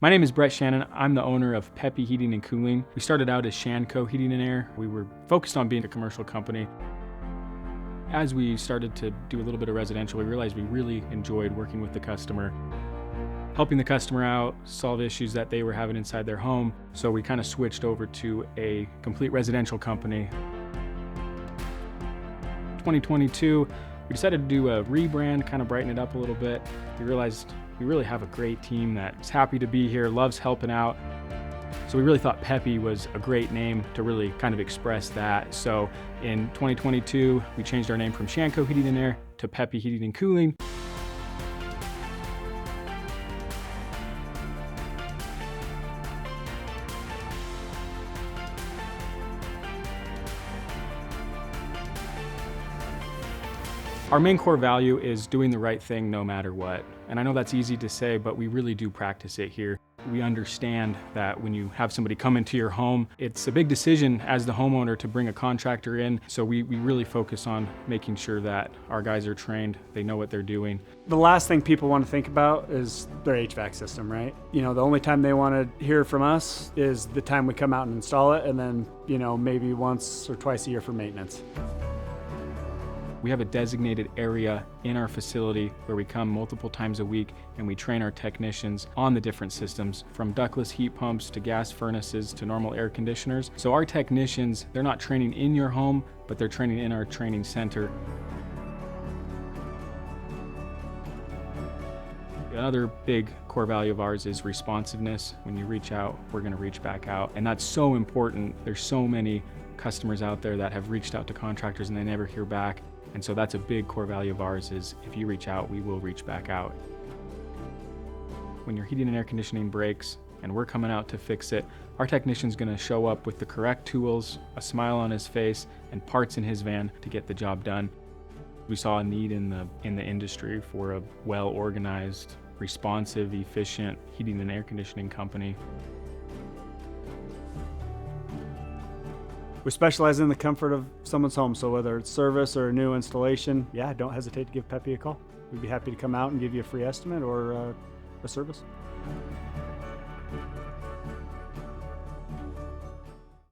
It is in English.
My name is Brett Shannon. I'm the owner of Peppy Heating and Cooling. We started out as Shanco Heating and Air. We were focused on being a commercial company. As we started to do a little bit of residential, we realized we really enjoyed working with the customer, helping the customer out, solve issues that they were having inside their home. So we kind of switched over to a complete residential company. 2022, we decided to do a rebrand, kind of brighten it up a little bit. We realized we really have a great team that's happy to be here, loves helping out. So we really thought Peppy was a great name to really kind of express that. So in 2022, we changed our name from Shanco Heating and Air to Peppy Heating and Cooling. Our main core value is doing the right thing no matter what. And I know that's easy to say, but we really do practice it here. We understand that when you have somebody come into your home, it's a big decision as the homeowner to bring a contractor in. So we really focus on making sure that our guys are trained, they know what they're doing. The last thing people want to think about is their HVAC system, right? You know, the only time they want to hear from us is the time we come out and install it, and then, maybe once or twice a year for maintenance. We have a designated area in our facility where we come multiple times a week and we train our technicians on the different systems, from ductless heat pumps to gas furnaces to normal air conditioners. So our technicians, they're not training in your home, but they're training in our training center. Another big core value of ours is responsiveness. When you reach out, we're going to reach back out. And that's so important. There's so many customers out there that have reached out to contractors and they never hear back. And so that's a big core value of ours is if you reach out, we will reach back out. When your heating and air conditioning breaks and we're coming out to fix it, our technician's gonna show up with the correct tools, a smile on his face, and parts in his van to get the job done. We saw a need in the industry for a well-organized, responsive, efficient heating and air conditioning company. We specialize in the comfort of someone's home, so whether it's service or a new installation, don't hesitate to give Peppy a call. We'd be happy to come out and give you a free estimate or a service.